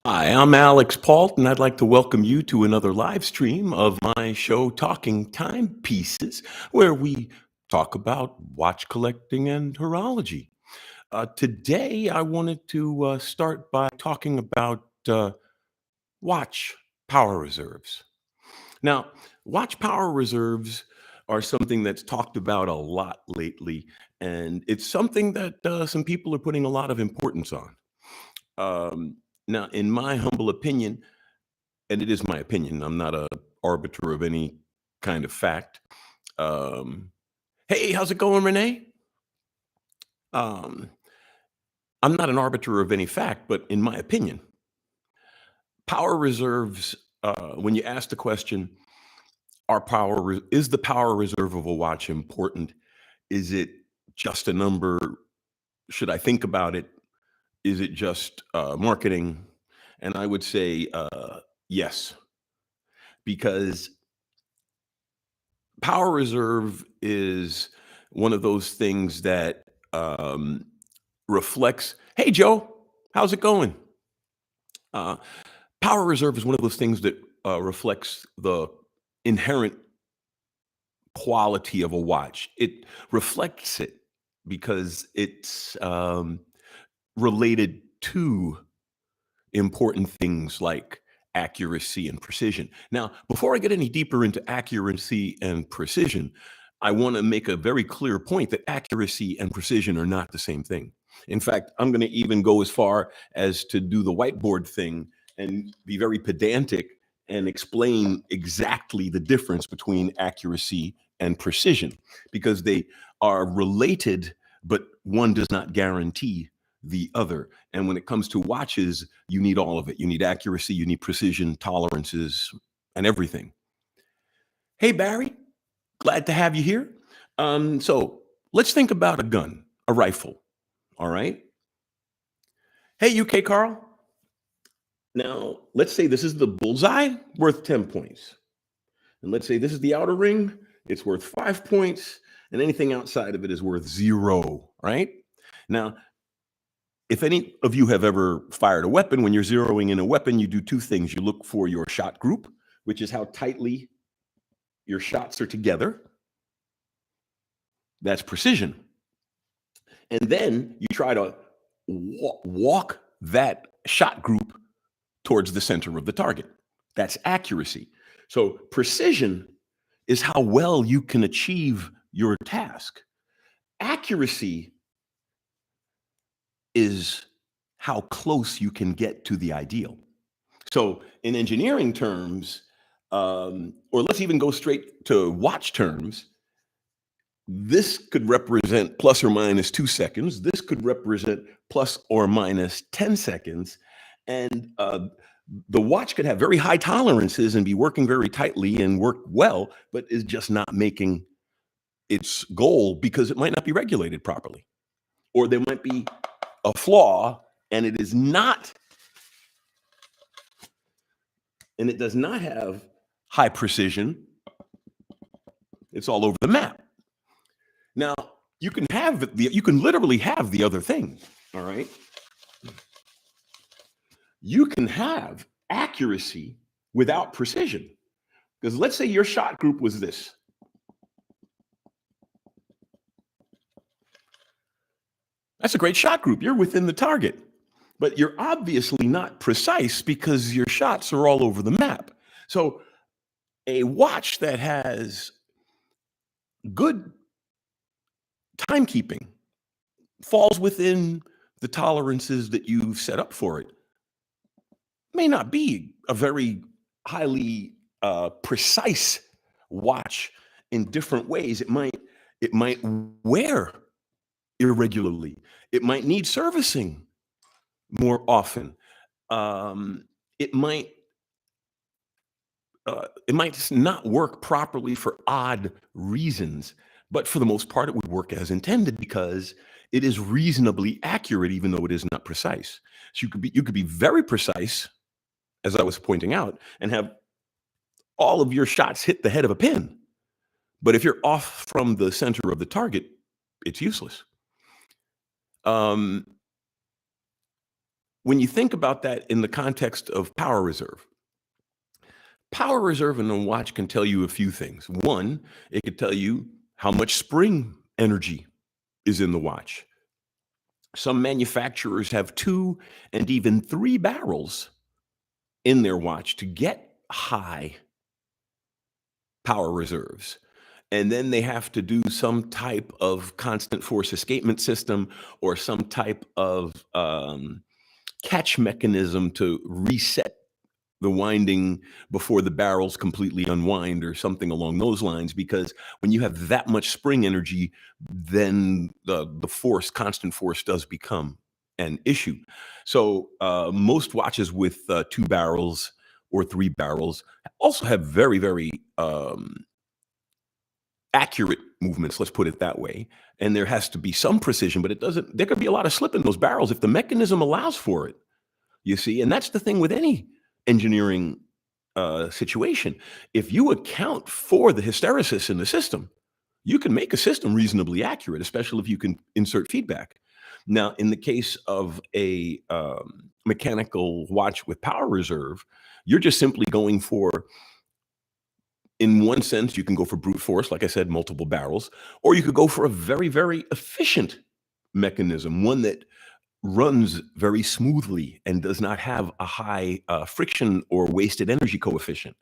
Hi, I'm Alex Pault, and I'd like to welcome you to another live stream of my show, Talking Timepieces, where we talk about watch collecting and horology. Today, I wanted to start by talking about watch power reserves. Now, watch power reserves are something that's talked about a lot lately, and it's something that some people are putting a lot of importance on. Um, Now, in my humble opinion, and it is my opinion, I'm not a arbiter of any kind of fact. Um, hey, how's it going, Renee? Um, I'm not an arbiter of any fact, but in my opinion, power reserves. When you ask the question, is the power reserve of a watch important? Is it just a number? Should I think about it? Is it just marketing? And I would say yes, because power reserve is one of those things that um, reflects, hey, Joe, how's it going? Uh, Power reserve is one of those things that reflects the inherent quality of a watch. It reflects it because it's related to important things like accuracy and precision. Now, before I get any deeper into accuracy and precision, I want to make a very clear point that accuracy and precision are not the same thing. In fact, I'm going to even go as far as to do the whiteboard thing and be very pedantic and explain exactly the difference between accuracy and precision because they are related, but one does not guarantee the other. And when it comes to watches, you need all of it. You need accuracy, you need precision, tolerances, and everything. Hey, Barry, glad to have you here. So let's think about a gun, a rifle. All right. Hey, UK Carl. Now, let's say this is the bullseye worth 10 points. And let's say this is the outer ring, it's worth 5 points. And anything outside of it is worth zero. Right. Now, if any of you have ever fired a weapon, when you're zeroing in a weapon, you do two things. You look for your shot group, which is how tightly your shots are together. That's precision. And then you try to walk that shot group towards the center of the target. That's accuracy. So precision is how well you can achieve your task. Accuracy is how close you can get to the ideal. So in engineering terms, or let's even go straight to watch terms, this could represent plus or minus 2 seconds. This could represent plus or minus 10 seconds. And the watch could have very high tolerances and be working very tightly and work well, but is just not making its goal because it might not be regulated properly. Or there might be a flaw and it is not, and it does not have high precision. It's all over the map. Now, you can literally have the other thing, all right? You can have accuracy without precision. Because let's say your shot group was this. That's a great shot group. You're within the target. But you're obviously not precise because your shots are all over the map. So a watch that has good timekeeping falls within the tolerances that you've set up for it. May not be a very highly precise watch in different ways. It might wear irregularly. It might need servicing more often. Um, it might not work properly for odd reasons, but for the most part, it would work as intended because it is reasonably accurate, even though it is not precise. So you could be very precise, as I was pointing out, and have all of your shots hit the head of a pin. But if you're off from the center of the target, it's useless. Um, when you think about that in the context of power reserve in a watch can tell you a few things. One, it could tell you how much spring energy is in the watch. Some manufacturers have 2 and even 3 barrels in their watch to get high power reserves. And then they have to do some type of constant force escapement system or some type of catch mechanism to reset the winding before the barrels completely unwind or something along those lines. Because when you have that much spring energy, then the force, constant force, does become an issue. So most watches with 2 barrels or 3 barrels also have very, very accurate movements, let's put it that way. And there has to be some precision, but there could be a lot of slip in those barrels if the mechanism allows for it, you see. And that's the thing with any engineering situation. If you account for the hysteresis in the system, you can make a system reasonably accurate, especially if you can insert feedback. Now, in the case of a mechanical watch with power reserve, you're just simply going for, in one sense, you can go for brute force, like I said, multiple barrels, or you could go for a very, very efficient mechanism, one that runs very smoothly and does not have a high friction or wasted energy coefficient.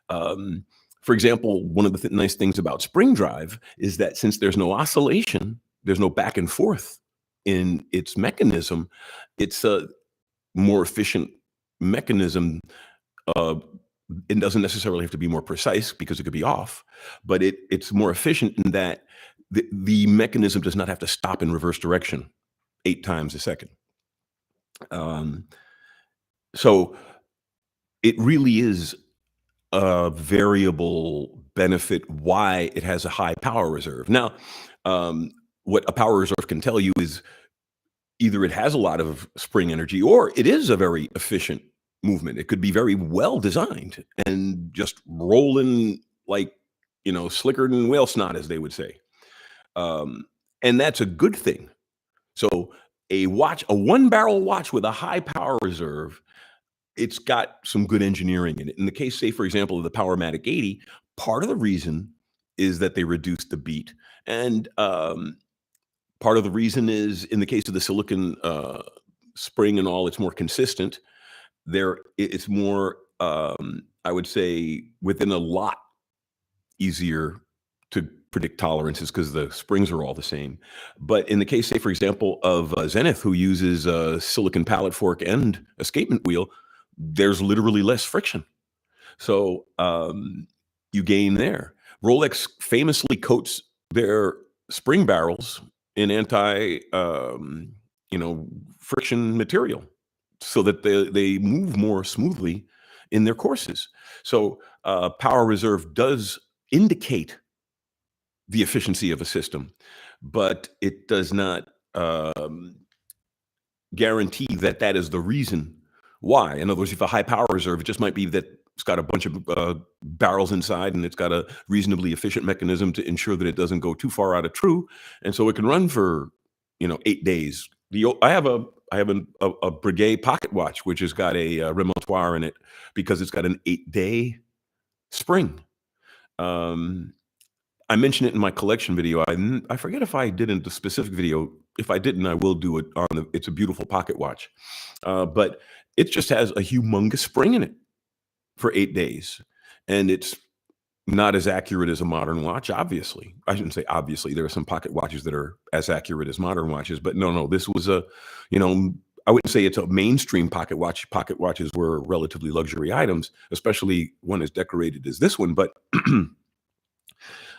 Um, for example, one of the nice things about spring drive is that since there's no oscillation, there's no back and forth in its mechanism, it's a more efficient mechanism. Uh, it doesn't necessarily have to be more precise because it could be off, but it's more efficient in that the mechanism does not have to stop in reverse direction 8 times a second. Um, so it really is a variable benefit why it has a high power reserve. Now, um, what a power reserve can tell you is either it has a lot of spring energy or it is a very efficient movement. It could be very well designed and just rolling like, slicker than whale snot, as they would say. Um, and that's a good thing. So a 1 barrel watch with a high power reserve, it's got some good engineering in it. In the case, say, for example, of the Powermatic 80, part of the reason is that they reduced the beat. And part of the reason is, in the case of the silicon spring and all, it's more consistent. It's more, I would say, within a lot easier to predict tolerances because the springs are all the same. But in the case, say, for example, of Zenith, who uses a silicon pallet fork and escapement wheel, there's literally less friction. So you gain there. Rolex famously coats their spring barrels in friction material so that they move more smoothly in their courses. So power reserve does indicate the efficiency of a system, but it does not guarantee that that is the reason why. In other words, if a high power reserve, it just might be that it's got a bunch of barrels inside and it's got a reasonably efficient mechanism to ensure that it doesn't go too far out of true. And so it can run for, 8 days. I have a Breguet pocket watch, which has got a remontoire in it because it's got an 8-day spring. I mentioned it in my collection video. I forget if I did in the specific video. If I didn't, I will do it on it's a beautiful pocket watch. But it just has a humongous spring in it for 8 days. And it's not as accurate as a modern watch, obviously. I shouldn't say obviously. There are some pocket watches that are as accurate as modern watches. But no, this was I wouldn't say it's a mainstream pocket watch. Pocket watches were relatively luxury items, especially one as decorated as this one. But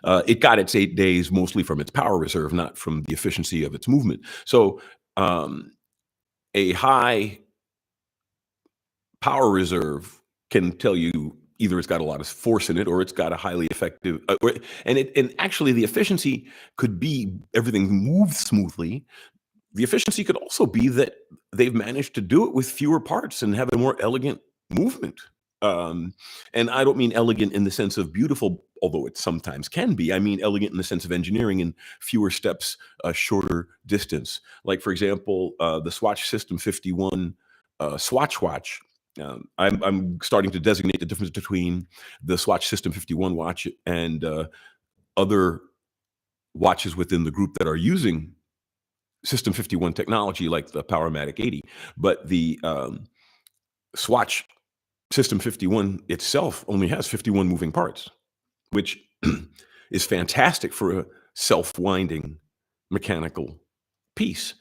it got its 8 days mostly from its power reserve, not from the efficiency of its movement. So a high power reserve can tell you either it's got a lot of force in it or it's got a highly effective, and actually the efficiency could be everything moves smoothly. The efficiency could also be that they've managed to do it with fewer parts and have a more elegant movement. And I don't mean elegant in the sense of beautiful, although it sometimes can be. I mean elegant in the sense of engineering and fewer steps, shorter distance. Like, for example, the Swatch System 51 Swatch watch. I'm starting to designate the difference between the Swatch System 51 watch and other watches within the group that are using System 51 technology, like the Powermatic 80. But the Swatch System 51 itself only has 51 moving parts, which is fantastic for a self-winding mechanical piece.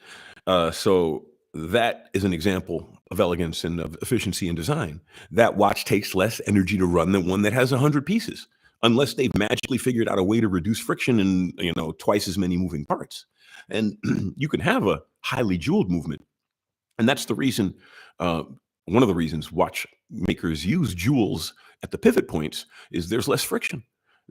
So that is an example of elegance and of efficiency in design. That watch takes less energy to run than one that has 100 pieces, unless they've magically figured out a way to reduce friction and twice as many moving parts. And you can have a highly jeweled movement, and that's the reason. Uh, One of the reasons watchmakers use jewels at the pivot points is there's less friction.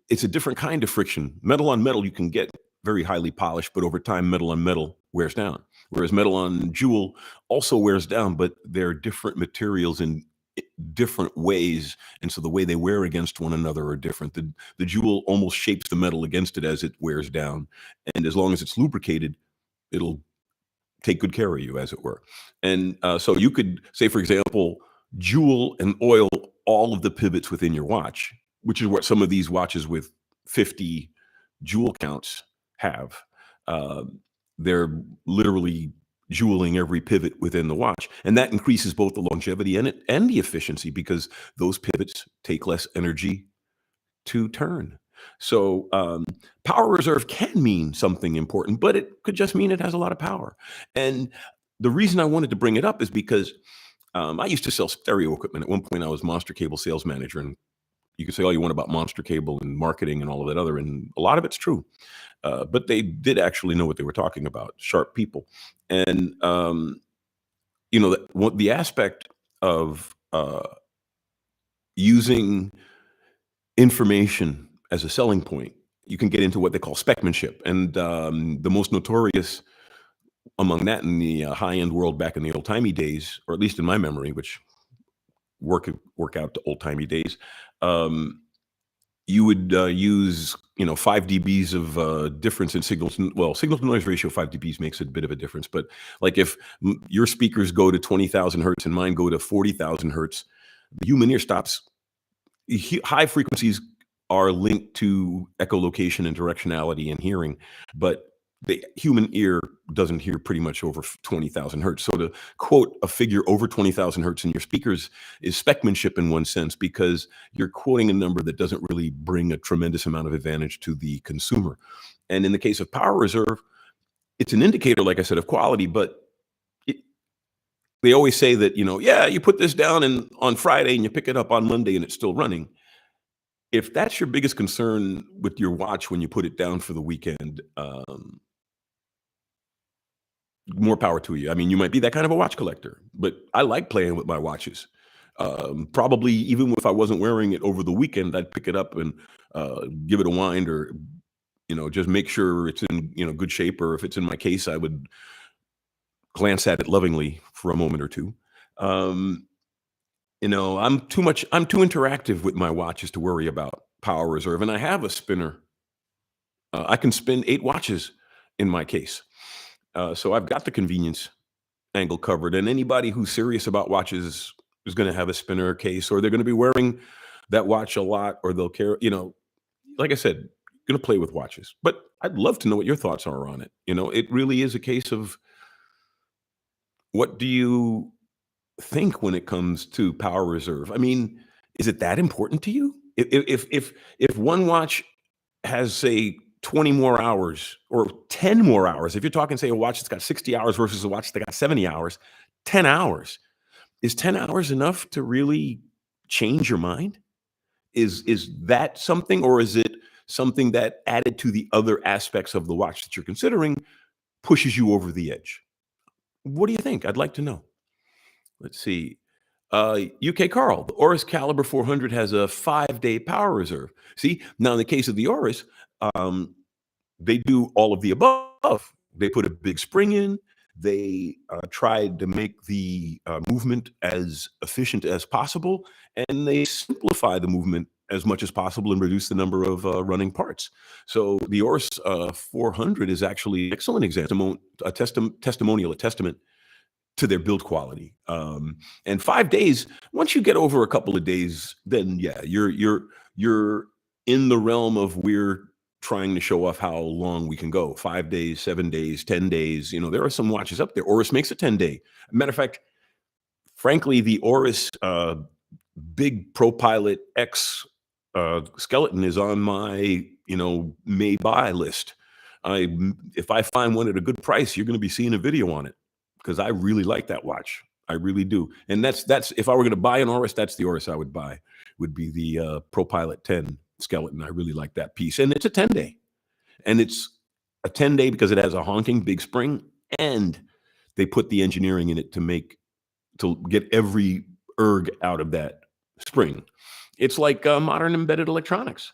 It's a different kind of friction. Metal on metal, you can get very highly polished, but over time, metal on metal wears down. Whereas metal on jewel also wears down, but they're different materials in different ways. And so the way they wear against one another are different. The jewel almost shapes the metal against it as it wears down. And as long as it's lubricated, it'll take good care of you, as it were. And so you could say, for example, jewel and oil all of the pivots within your watch, which is what some of these watches with 50 jewel counts have. Uh, they're literally jeweling every pivot within the watch, and that increases both the longevity and the efficiency because those pivots take less energy to turn. So power reserve can mean something important, but it could just mean it has a lot of power. And the reason I wanted to bring it up is because I used to sell stereo equipment. At one point, I was Monster Cable sales manager, and you can say all you want about Monster Cable and marketing and all of that other, and a lot of it's true. But they did actually know what they were talking about, sharp people. And the aspect of using information as a selling point, you can get into what they call specmanship. And the most notorious among that in the high-end world back in the old-timey days, or at least in my memory, which work out to old-timey days, you would use 5 dBs of difference in signals. Well, signal to noise ratio 5 dBs makes a bit of a difference, but like if your speakers go to 20,000 hertz and mine go to 40,000 hertz, the human ear stops. High frequencies are linked to echolocation and directionality and hearing, but the human ear doesn't hear pretty much over 20,000 hertz. So to quote a figure over 20,000 hertz in your speakers is specmanship in one sense, because you're quoting a number that doesn't really bring a tremendous amount of advantage to the consumer. And in the case of power reserve, it's an indicator, like I said, of quality, but they always say that, you put this down on Friday and you pick it up on Monday and it's still running. If that's your biggest concern with your watch when you put it down for the weekend, more power to you. I mean, you might be that kind of a watch collector, but I like playing with my watches. Probably even if I wasn't wearing it over the weekend, I'd pick it up and give it a wind, or just make sure it's in good shape. Or if it's in my case, I would glance at it lovingly for a moment or two. I'm too interactive with my watches to worry about power reserve, and I have a spinner. I can spin 8 watches in my case. So I've got the convenience angle covered, and anybody who's serious about watches is going to have a spinner case, or they're going to be wearing that watch a lot, or they'll care, like I said, going to play with watches. But I'd love to know what your thoughts are on it. It really is a case of, what do you think when it comes to power reserve? I mean, is it that important to you? If one watch has, say, 20 more hours or 10 more hours, if you're talking, say, a watch that's got 60 hours versus a watch that got 70 hours, 10 hours, is 10 hours enough to really change your mind? Is that something, or is it something that, added to the other aspects of the watch that you're considering, pushes you over the edge? What do you think? I'd like to know. Let's see. UK Carl, the Oris Caliber 400 has a 5-day power reserve. See, now in the case of the Oris, um, they do all of the above. They put a big spring in. They tried to make the movement as efficient as possible, and they simplify the movement as much as possible and reduce the number of running parts. So the Oris 400 is actually an excellent example, a testament to their build quality. And 5 days, once you get over a couple of days, then yeah, you're in the realm of we're trying to show off how long we can go. 5 days, 7 days, 10 days. There are some watches up there. Oris makes a 10-day. Matter of fact, frankly, the Oris big ProPilot X skeleton is on my may buy list. If I find one at a good price, you're going to be seeing a video on it because I really like that watch. I really do. And that's if I were going to buy an Oris, that's the Oris I would buy. Would be the ProPilot 10 skeleton. I really like that piece, and it's a 10-day, and it's a 10-day because it has a honking big spring, and they put the engineering in it to get every erg out of that spring. It's like modern embedded electronics.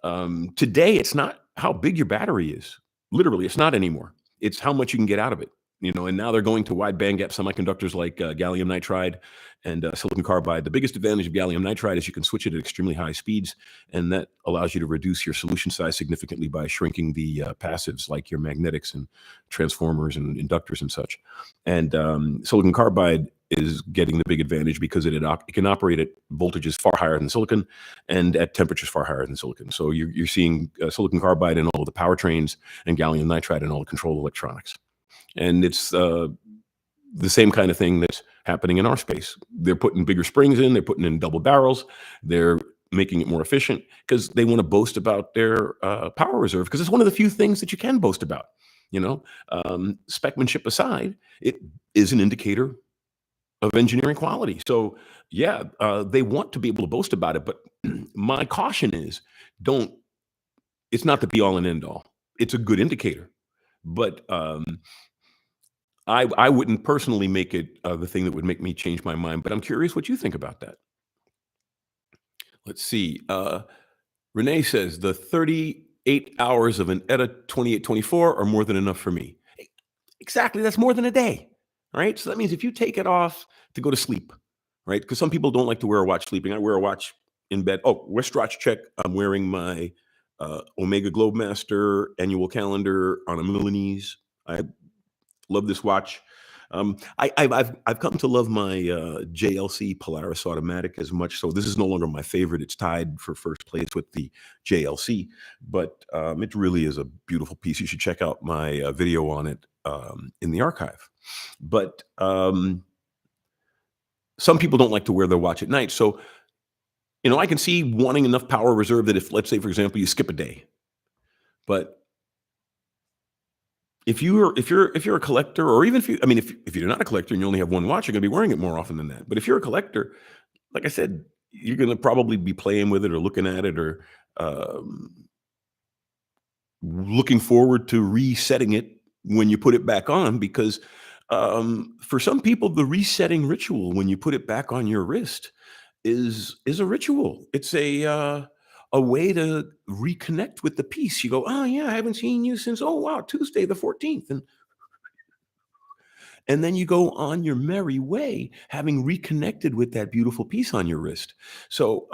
Today, it's not how big your battery is. Literally, it's not anymore. It's how much you can get out of it. And now they're going to wide bandgap semiconductors like gallium nitride and silicon carbide. The biggest advantage of gallium nitride is you can switch it at extremely high speeds, and that allows you to reduce your solution size significantly by shrinking the passives like your magnetics and transformers and inductors and such. And silicon carbide is getting the big advantage because it can operate at voltages far higher than silicon and at temperatures far higher than silicon. So you're seeing silicon carbide in all of the powertrains and gallium nitride in all the control electronics. And it's the same kind of thing that's happening in our space. They're putting bigger springs in, they're putting in double barrels, they're making it more efficient because they want to boast about their power reserve, because it's one of the few things that you can boast about. Specmanship aside, it is an indicator of engineering quality. So yeah, they want to be able to boast about it, but my caution is it's not the be all and end all. It's a good indicator, but I wouldn't personally make it the thing that would make me change my mind, but I'm curious what you think about that. Let's see. Renee says the 38 hours of an ETA 2824 are more than enough for me. Exactly. That's more than a day. All right. So that means if you take it off to go to sleep, right? Because some people don't like to wear a watch sleeping. I wear a watch in bed. Oh, wristwatch check. I'm wearing my Omega Globemaster annual calendar on a Milanese. I love this watch. I've come to love my JLC Polaris Automatic as much. So this is no longer my favorite. It's tied for first place with the JLC, but it really is a beautiful piece. You should check out my video on it in the archive. But some people don't like to wear their watch at night. So, I can see wanting enough power reserve that if, let's say, for example, you skip a day, but if you're a collector, or even if you're not a collector and you only have one watch, you're going to be wearing it more often than that. But if you're a collector, like I said, you're going to probably be playing with it or looking at it or looking forward to resetting it when you put it back on, because for some people, the resetting ritual when you put it back on your wrist is a ritual. It's a way to reconnect with the piece. You go, oh yeah, I haven't seen you since, oh wow, Tuesday the 14th. And then you go on your merry way, having reconnected with that beautiful piece on your wrist. So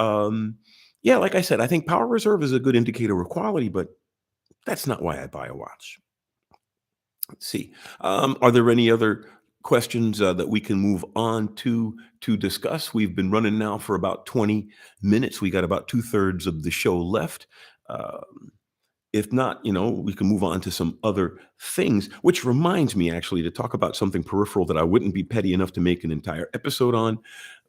yeah, like I said, I think power reserve is a good indicator of quality, but that's not why I buy a watch. Let's see. Are there any other questions that we can move on to discuss? We've been running now for about 20 minutes. We got about 2/3 of the show left. If not, we can move on to some other things, which reminds me actually to talk about something peripheral that I wouldn't be petty enough to make an entire episode on.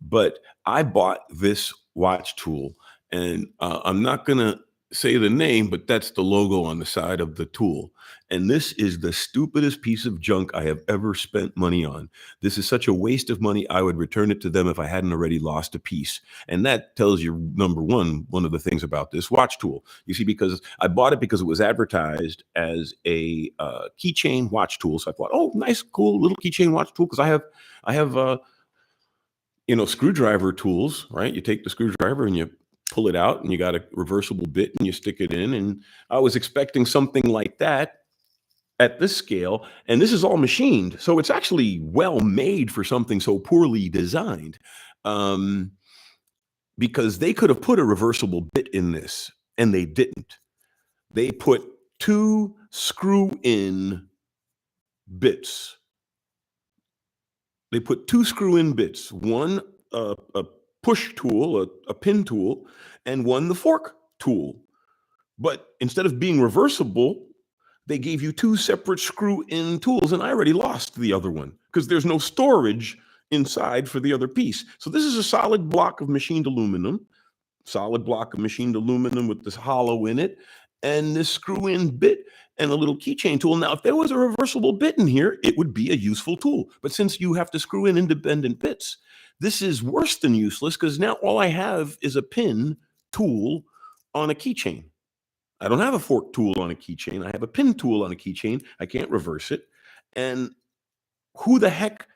But I bought this watch tool, and I'm not going to say the name, but that's the logo on the side of the tool. And this is the stupidest piece of junk I have ever spent money on. This is such a waste of money. I would return it to them if I hadn't already lost a piece. And that tells you, number one of the things about this watch tool. You see, because I bought it because it was advertised as a keychain watch tool. So I thought, oh, nice, cool little keychain watch tool. Because I have screwdriver tools, right? You take the screwdriver and you pull it out, and you got a reversible bit and you stick it in. And I was expecting something like that at this scale. And this is all machined. So it's actually well made for something so poorly designed. Because they could have put a reversible bit in this, and they didn't. They put 2 screw-in bits. They put 2 screw-in bits, one a push tool, a pin tool, and one the fork tool. But instead of being reversible, they gave you 2 separate screw-in tools, and I already lost the other one because there's no storage inside for the other piece. So this is a solid block of machined aluminum, with this hollow in it, and this screw-in bit and a little keychain tool. Now, if there was a reversible bit in here, it would be a useful tool. But since you have to screw in independent bits, this is worse than useless because now all I have is a pin tool on a keychain. I don't have a fork tool on a keychain. I have a pin tool on a keychain. I can't reverse it. And who the heck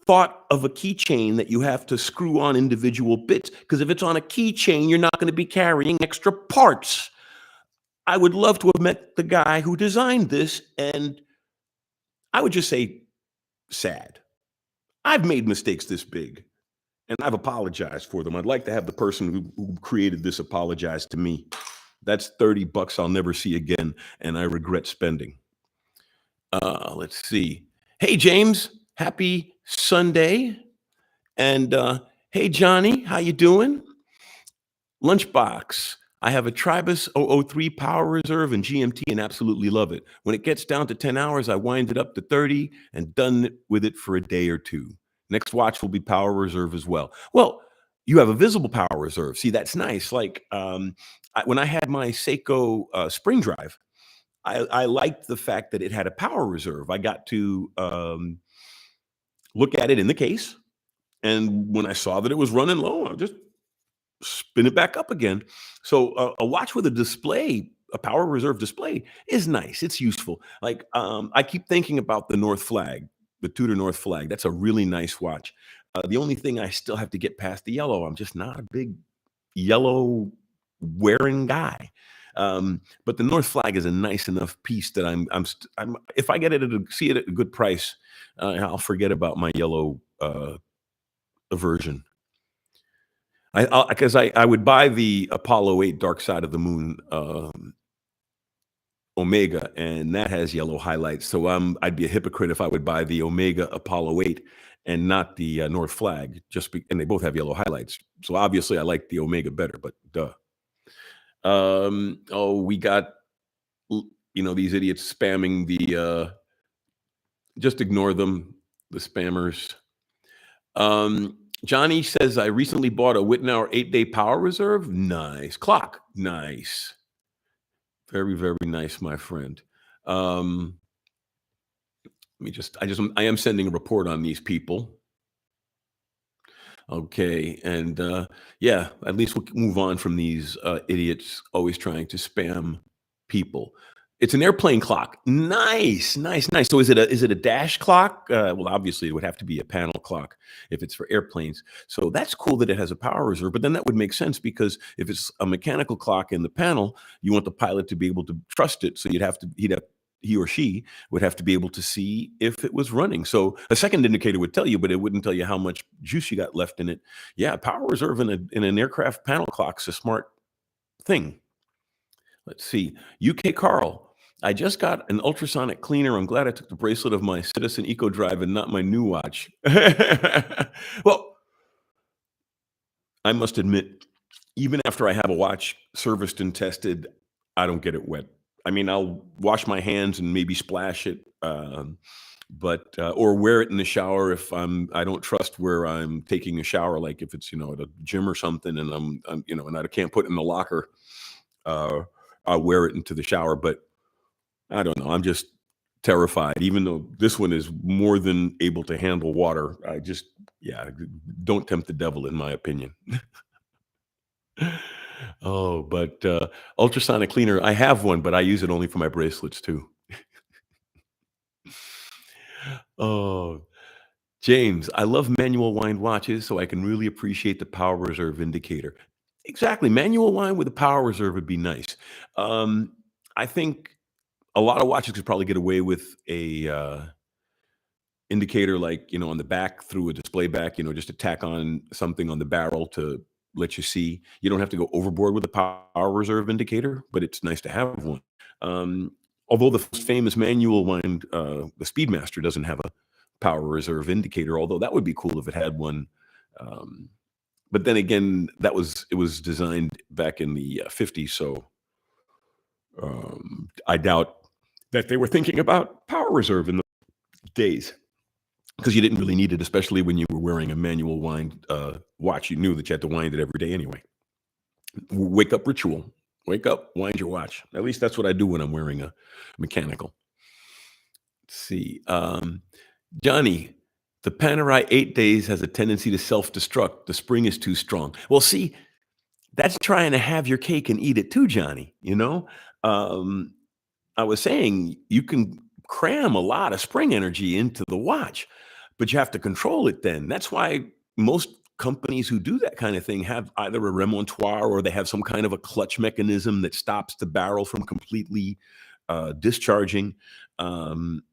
thought of a keychain that you have to screw on individual bits? Because if it's on a keychain, you're not going to be carrying extra parts. I would love to have met the guy who designed this, and I would just say sad. I've made mistakes this big, and I've apologized for them. I'd like to have the person who created this apologize to me. That's $30 I'll never see again, and I regret spending. Let's see. Hey, James, happy Sunday. And hey, Johnny, how you doing? Lunchbox. I have a Tribus 003 Power Reserve and GMT and absolutely love it. When it gets down to 10 hours, I wind it up to 30 and done with it for a day or two. Next watch will be Power Reserve as well. Well, you have a visible Power Reserve. See, that's nice. Like when I had my Seiko spring drive, I liked the fact that it had a Power Reserve. I got to look at it in the case. And when I saw that it was running low, I just spin it back up again. So a watch with a display, a Power Reserve display, is nice. It's useful. Like I keep thinking about the North Flag, the Tudor North Flag. That's a really nice watch. The only thing I still have to get past the yellow. I'm just not a big yellow wearing guy. But the North Flag is a nice enough piece that I'm if I get it see it at a good price, I'll forget about my yellow aversion. Because I would buy the Apollo 8 Dark Side of the Moon Omega, and that has yellow highlights. So I'd be a hypocrite if I would buy the Omega Apollo 8 and not the North Flag, and they both have yellow highlights. So obviously I like the Omega better, but duh. We got these idiots spamming the just ignore them, the spammers. Johnny says, I recently bought a Wittenauer 8-day Power Reserve. Nice. Clock. Nice. Very, very nice, my friend. I am sending a report on these people. Okay. And yeah, at least we'll move on from these idiots always trying to spam people. It's an airplane clock. Nice, nice, nice. So is it a dash clock? Well, obviously it would have to be a panel clock if it's for airplanes. So that's cool that it has a Power Reserve, but then that would make sense because if it's a mechanical clock in the panel, you want the pilot to be able to trust it. So he or she would have to be able to see if it was running. So a second indicator would tell you, but it wouldn't tell you how much juice you got left in it. Yeah, Power Reserve in an aircraft panel clock's a smart thing. Let's see. UK Carl. I just got an ultrasonic cleaner. I'm glad I took the bracelet of my Citizen Eco Drive and not my new watch. Well, I must admit, even after I have a watch serviced and tested, I don't get it wet. I mean, I'll wash my hands and maybe splash it, but or wear it in the shower if I don't trust where I'm taking a shower, like if it's at a gym or something, and I'm and I can't put it in the locker. I'll wear it into the shower, but I don't know. I'm just terrified, even though this one is more than able to handle water. Don't tempt the devil, in my opinion. Oh, but ultrasonic cleaner, I have one, but I use it only for my bracelets too. Oh, James, I love manual wind watches, so I can really appreciate the Power Reserve indicator. Exactly. Manual wind with a Power Reserve would be nice. I think a lot of watches could probably get away with a indicator like on the back through a display back, just to tack on something on the barrel to let you see. You don't have to go overboard with a Power Reserve indicator, but it's nice to have one. Although the famous manual wind, the Speedmaster, doesn't have a power reserve indicator, although that would be cool if it had one. Um, but then again, it was designed back in the 50s, so I doubt that they were thinking about power reserve in the days, because you didn't really need it, especially when you were wearing a manual wind watch. You knew that you had to wind it every day anyway. Wake up ritual. Wake up, wind your watch. At least that's what I do when I'm wearing a mechanical. Let's see. Johnny, the Panerai 8 days has a tendency to self-destruct. The spring is too strong. Well, see, that's trying to have your cake and eat it too, Johnny. Um, I was saying you can cram a lot of spring energy into the watch, but you have to control it then. That's why most companies who do that kind of thing have either a remontoire or they have some kind of a clutch mechanism that stops the barrel from completely discharging. Um,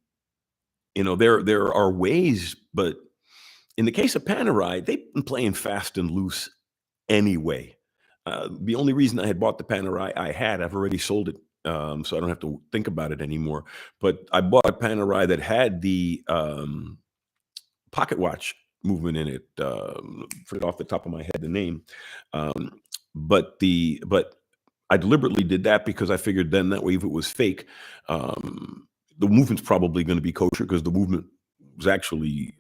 there are ways, but in the case of Panerai, they've been playing fast and loose anyway. The only reason I had bought the Panerai I've already sold it, so I don't have to think about it anymore. But I bought a Panerai that had the pocket watch movement in it. Forget off the top of my head the name, um, but I deliberately did that because I figured then that way if it was fake, the movement's probably going to be kosher because the movement was actually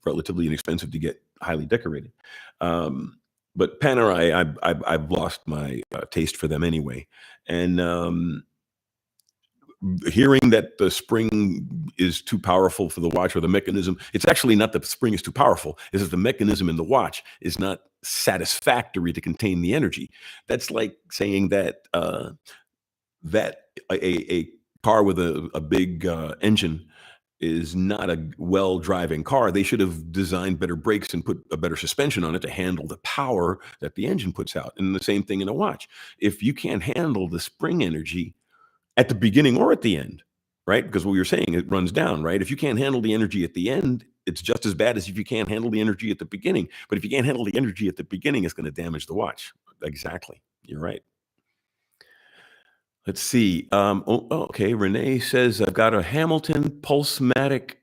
relatively inexpensive to get highly decorated. But Panerai, I've lost my taste for them anyway, and hearing that the spring is too powerful for the watch or the mechanism, it's actually not that the spring is too powerful, is that the mechanism in the watch is not satisfactory to contain the energy. That's like saying that that a car with a big engine is not a well driving car. They should have designed better brakes and put a better suspension on it to handle the power that the engine puts out. And the same thing in a watch. If you can't handle the spring energy at the beginning or at the end, right? Because what you're saying, it runs down, right? If you can't handle the energy at the end, it's just as bad as if you can't handle the energy at the beginning. But if you can't handle the energy at the beginning, it's going to damage the watch. Exactly. You're right. Let's see. Okay. Renee says, I've got a Hamilton Pulsematic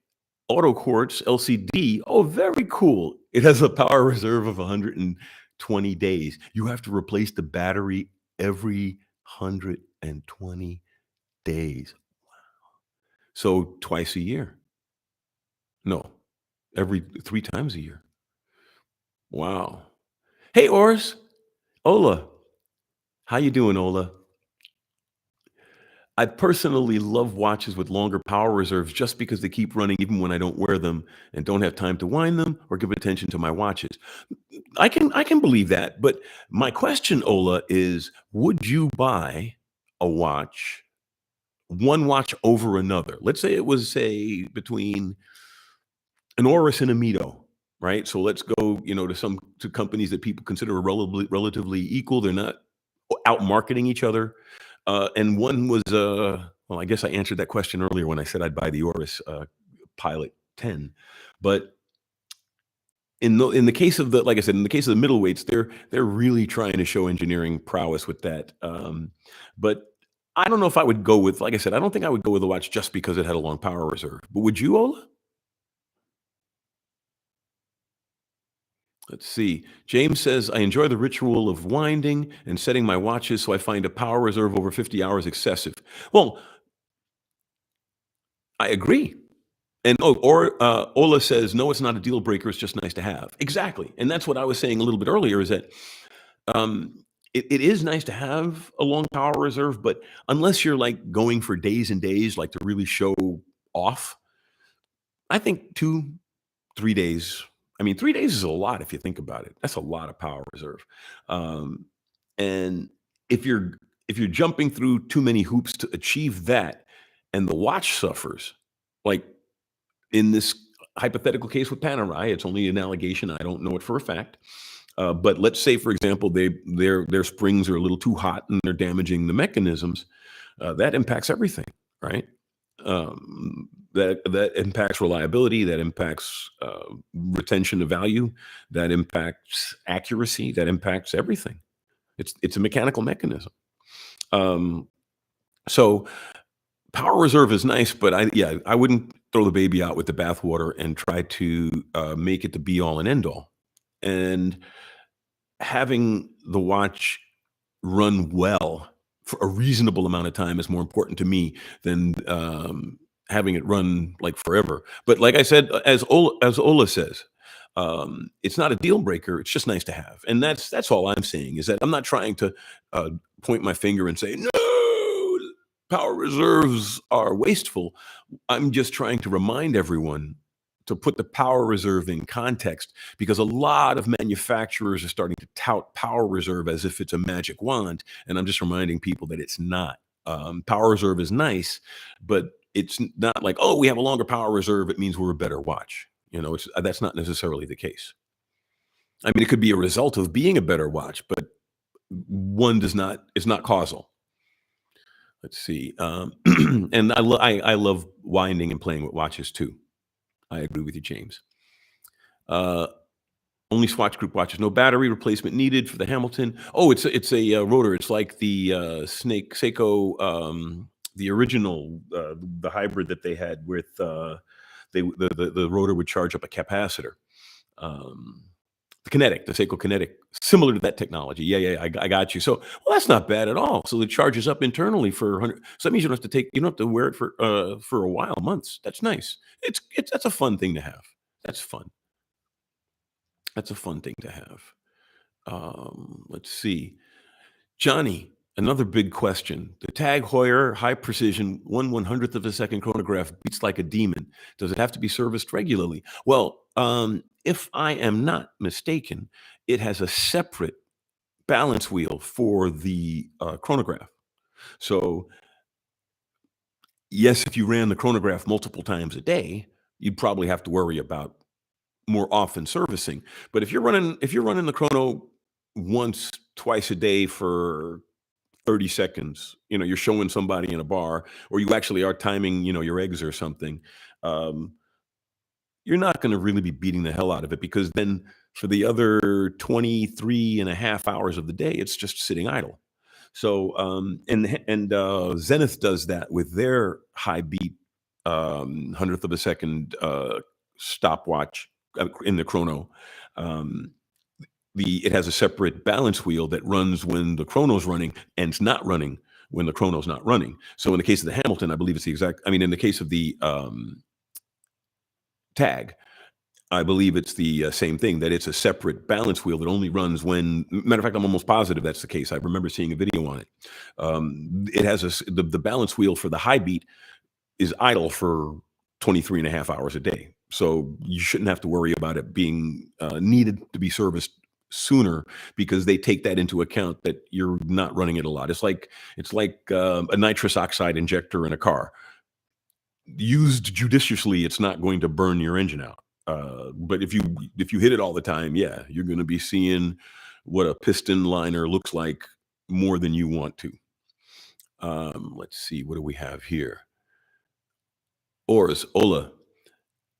Auto Quartz LCD. Oh, very cool. It has a power reserve of 120 days. You have to replace the battery every 120 days. So twice a year. No, every 3 times a year. Wow. Hey, Oris. Ola. How you doing, Ola? I personally love watches with longer power reserves just because they keep running even when I don't wear them and don't have time to wind them or give attention to my watches. I can believe that, but my question, Ola, is would you buy a watch, one watch over another? Let's say it was say between an Oris and a Mito, right? So let's go, to companies that people consider relatively equal. They're not out marketing each other. And one was, well, I guess I answered that question earlier when I said I'd buy the Oris Pilot 10. But in the case of like I said, in the case of the middleweights, they're really trying to show engineering prowess with that. But I don't know if I would go with, like I said, I don't think I would go with a watch just because it had a long power reserve. But would you, Ola? Let's see. James says, I enjoy the ritual of winding and setting my watches, so I find a power reserve over 50 hours excessive. Well, I agree. And Ola says, no, it's not a deal breaker. It's just nice to have. Exactly. And that's what I was saying a little bit earlier is that it is nice to have a long power reserve, but unless you're like going for days and days, like to really show off, I think 2, 3 days. I mean, 3 days is a lot if you think about it. That's a lot of power reserve. Um, and if you're jumping through too many hoops to achieve that, and the watch suffers, like in this hypothetical case with Panerai, it's only an allegation. I don't know it for a fact. But let's say, for example, their springs are a little too hot and they're damaging the mechanisms. That impacts everything, right? That impacts reliability, that impacts retention of value, that impacts accuracy, that impacts everything. It's a mechanical mechanism. So power reserve is nice, but I wouldn't throw the baby out with the bathwater and try to make it the be all and end all. And having the watch run well for a reasonable amount of time is more important to me than having it run like forever. But like I said, as Ola says, it's not a deal breaker. It's just nice to have, and that's all I'm saying. Is that I'm not trying to point my finger and say no, power reserves are wasteful. I'm just trying to remind everyone to put the power reserve in context, because a lot of manufacturers are starting to tout power reserve as if it's a magic wand. And I'm just reminding people that it's not. Power reserve is nice, but it's not like, oh, we have a longer power reserve, it means we're a better watch. That's not necessarily the case. I mean, it could be a result of being a better watch, but one does not, it's not causal. Let's see. And I love winding and playing with watches too. I agree with you, James. Uh, Only Swatch Group watches, no battery replacement needed for the Hamilton. Oh, it's a rotor. It's like the Snake Seiko, the original, the hybrid that they had with the rotor would charge up a capacitor. The Seiko Kinetic, similar to that technology. Yeah, I got you. So, well, that's not bad at all. So it charges up internally for 100. So that means you don't have to wear it for a while, months. That's nice. That's a fun thing to have. That's fun. That's a fun thing to have. Let's see. Johnny, another big question. The Tag Heuer high precision 1/100th of a second chronograph beats like a demon. Does it have to be serviced regularly? Well, if I am not mistaken, it has a separate balance wheel for the chronograph. So, yes, if you ran the chronograph multiple times a day, you'd probably have to worry about more often servicing. But if you're running the chrono once, twice a day for 30 seconds, you're showing somebody in a bar, or you actually are timing, your eggs or something, um, you're not going to really be beating the hell out of it, because then for the other 23 and a half hours of the day, it's just sitting idle. So, Zenith does that with their high beat, 100th of a second stopwatch in the chrono. Um, it has a separate balance wheel that runs when the chrono's running, and it's not running when the chrono's not running. So in the case of the Hamilton, I believe it's the exact. I mean, in the case of the Tag, I believe it's the same thing, that it's a separate balance wheel that only runs when. Matter of fact, I'm almost positive that's the case. I remember seeing a video on it. It has the balance wheel for the high beat is idle for 23 and a half hours a day. So you shouldn't have to worry about it being needed to be serviced sooner, because they take that into account, that you're not running it a lot. It's like a nitrous oxide injector in a car. Used judiciously, it's not going to burn your engine out. But if you hit it all the time, yeah, you're going to be seeing what a piston liner looks like more than you want to. Let's see, what do we have here? Ola,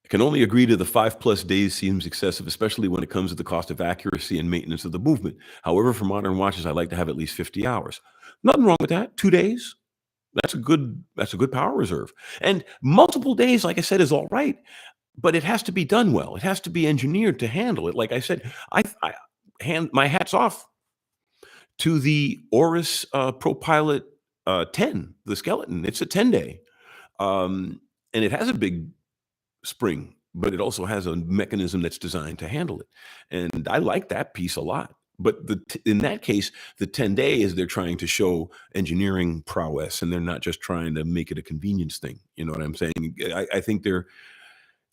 I can only agree to the 5+ days seems excessive, especially when it comes to the cost of accuracy and maintenance of the movement. However, for modern watches, I like to have at least 50 hours. Nothing wrong with that. 2 days. That's a good power reserve. And multiple days, like I said, is all right, but it has to be done well. It has to be engineered to handle it. Like I said, I hand my hats off to the Oris ProPilot 10, the skeleton. It's a 10-day. And it has a big spring, but it also has a mechanism that's designed to handle it. And I like that piece a lot. But in that case, the 10-day is they're trying to show engineering prowess, and they're not just trying to make it a convenience thing. You know what I'm saying? I think they're,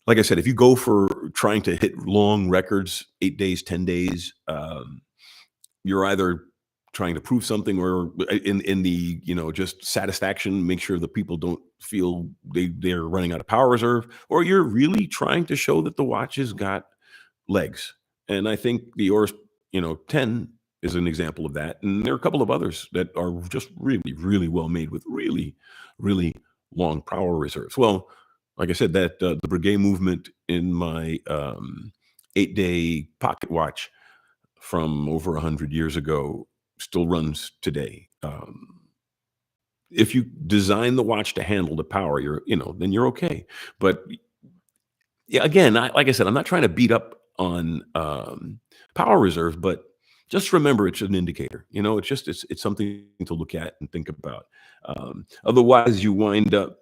like I said, if you go for trying to hit long records, 8 days, 10 days, you're either trying to prove something, or in the just satisfaction, make sure the people don't feel they're running out of power reserve, or you're really trying to show that the watch has got legs. And I think the Oris 10 is an example of that, and there are a couple of others that are just really, really well made with really, really long power reserves. Well, like I said, that the Breguet movement in my 8-day pocket watch from over 100 years ago still runs today. if you design the watch to handle the power, then you're okay. But yeah, again, like I said, I'm not trying to beat up on power reserve, but just remember it's an indicator. It's something to look at and think about. Otherwise, you wind up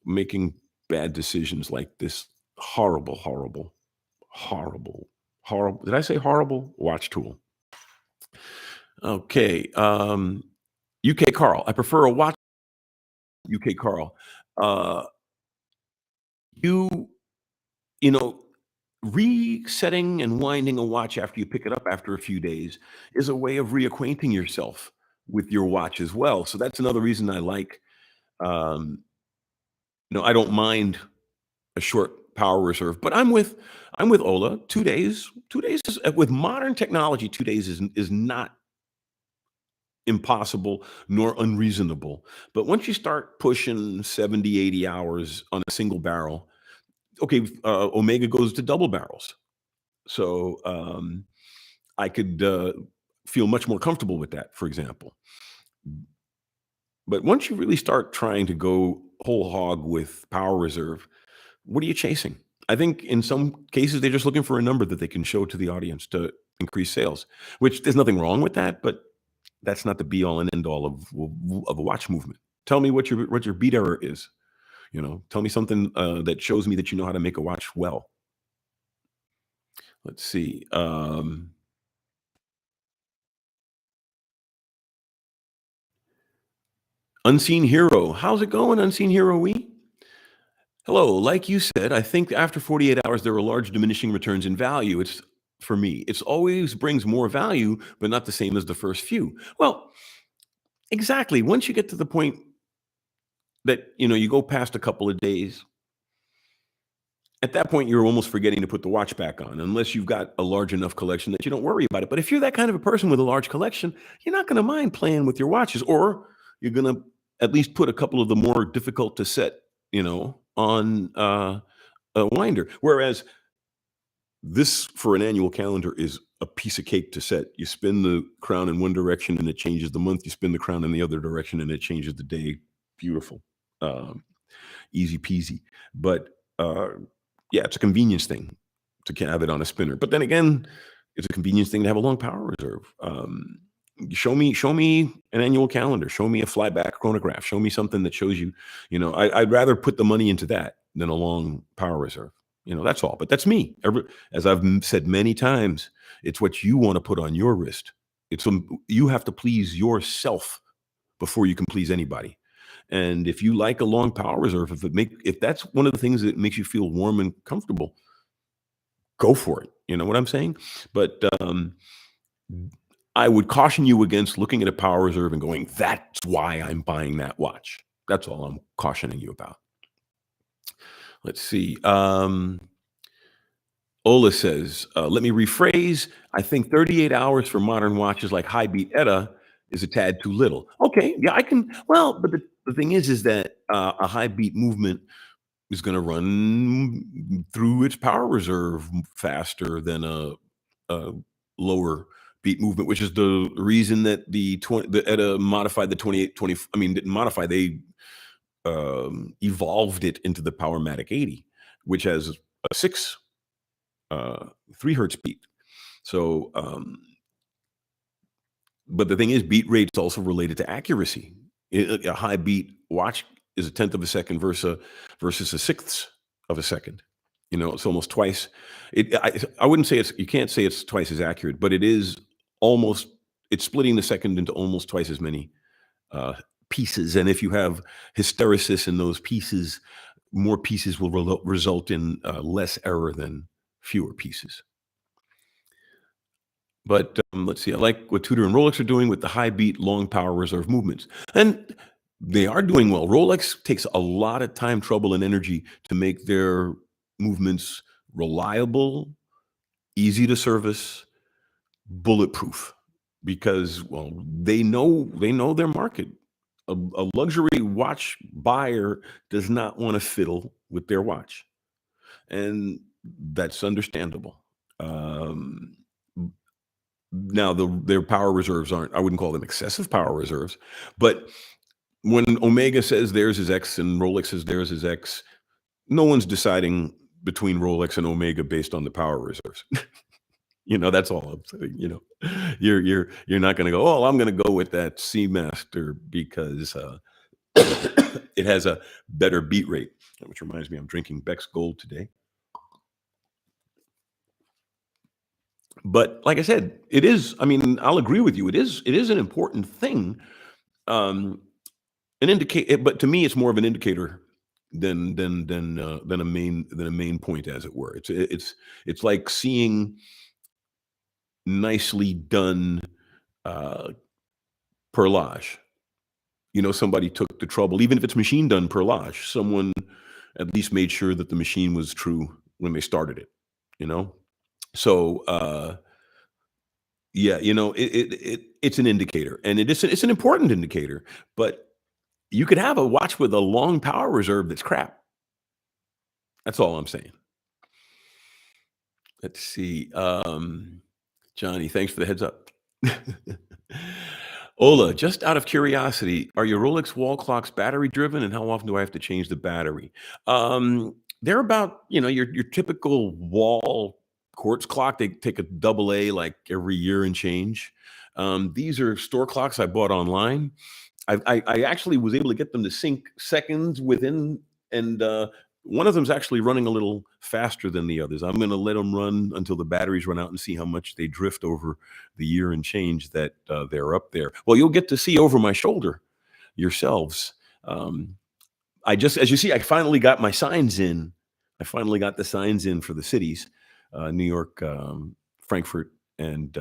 making bad decisions like this horrible, horrible, horrible, horrible. Did I say horrible? Watch tool. Okay. UK Carl. I prefer a watch. UK Carl. Uh, you you know Resetting and winding a watch after you pick it up after a few days is a way of reacquainting yourself with your watch as well. So that's another reason I like, um, I don't mind a short power reserve, but I'm with Ola. 2 days, 2 days with modern technology. 2 days is not impossible nor unreasonable. But once you start pushing 70, 80 hours on a single barrel, okay, Omega goes to double barrels. So I could feel much more comfortable with that, for example. But once you really start trying to go whole hog with power reserve, what are you chasing? I think in some cases they're just looking for a number that they can show to the audience to increase sales, which there's nothing wrong with that, but that's not the be all and end all of a watch movement. Tell me what your beat error is. Tell me something that shows me that you know how to make a watch well. Let's see. Unseen Hero. How's it going, Unseen Hero? Hello. Like you said, I think after 48 hours, there are large diminishing returns in value. It's for me, it's always brings more value, but not the same as the first few. Well, exactly. Once you get to the point that, you go past a couple of days, at that point, you're almost forgetting to put the watch back on, unless you've got a large enough collection that you don't worry about it. But if you're that kind of a person with a large collection, you're not going to mind playing with your watches, or you're going to at least put a couple of the more difficult to set, on a winder. Whereas this for an annual calendar is a piece of cake to set. You spin the crown in one direction and it changes the month. You spin the crown in the other direction and it changes the day. Beautiful. Um, Easy peasy. But yeah, it's a convenience thing to have it on a spinner. But then again, it's a convenience thing to have a long power reserve. Show me an annual calendar. Show me a flyback chronograph. Show me something that shows you. I'd rather put the money into that than a long power reserve. That's all. But that's me. As I've said many times, it's what you want to put on your wrist. You have to please yourself before you can please anybody. And if you like a long power reserve, if that's one of the things that makes you feel warm and comfortable, go for it. You know what I'm saying? But I would caution you against looking at a power reserve and going, "That's why I'm buying that watch." That's all I'm cautioning you about. Let's see. Ola says, let me rephrase. I think 38 hours for modern watches like High Beat Etta is a tad too little. Okay, yeah, I can. Well, but the thing is that a high beat movement is going to run through its power reserve faster than a lower beat movement, which is the reason that the Etta modified the 2820. I mean, didn't modify. They evolved it into the Powermatic 80, which has a 3 hertz beat. So, but the thing is, beat rate is also related to accuracy. A high beat watch is a tenth of a second versus a sixth of a second. It's almost twice. I wouldn't say you can't say it's twice as accurate, but it is almost. It's splitting the second into almost twice as many uh, pieces. And if you have hysteresis in those pieces, more pieces will result in less error than fewer pieces. But let's see. I like what Tudor and Rolex are doing with the high beat, long power reserve movements, and they are doing well. Rolex takes a lot of time, trouble, and energy to make their movements reliable, easy to service, bulletproof, because they know their market. A luxury watch buyer does not want to fiddle with their watch, and that's understandable. Um, Now, their power reserves aren't, I wouldn't call them excessive power reserves, but when Omega says theirs is X and Rolex says theirs is X, no one's deciding between Rolex and Omega based on the power reserves. That's all I'm saying. You're not going to go. Oh, I'm going to go with that Seamaster because it has a better beat rate. Which reminds me, I'm drinking Beck's Gold today. But like I said, it is. I mean, I'll agree with you. It is an important thing. An indicate, but to me, it's more of an indicator than a main point, as it were. It's like seeing nicely done perlage. Somebody took the trouble, even if it's machine done perlage. Someone at least made sure that the machine was true when they started it. So yeah, it's an indicator, and it's an important indicator. But you could have a watch with a long power reserve that's crap. That's all I'm saying. Let's see. Johnny, thanks for the heads up. Ola, just out of curiosity, are your Rolex wall clocks battery driven, and how often do I have to change the battery? They're about, your typical wall quartz clock. They take a double A like every year and change. These are store clocks I bought online. I actually was able to get them to sync seconds within, and one of them's actually running a little faster than the others. I'm going to let them run until the batteries run out and see how much they drift over the year and change that they're up there. Well, you'll get to see over my shoulder yourselves. As you see, I finally got my signs in. I finally got the signs in for the cities, New York, Frankfurt, and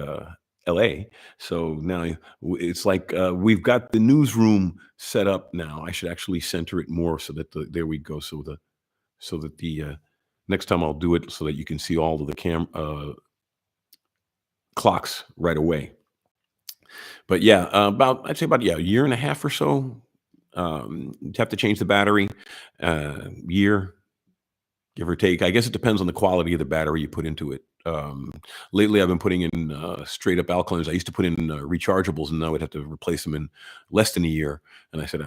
LA. So now it's like we've got the newsroom set up now. I should actually center it more so that there we go. So that the next time I'll do it so that you can see all of the clocks right away. But yeah, I'd say about a year and a half or so. You have to change the battery, year, give or take. I guess it depends on the quality of the battery you put into it. Lately, I've been putting in straight up alkalines. I used to put in rechargeables, and now I'd have to replace them in less than a year. And I said,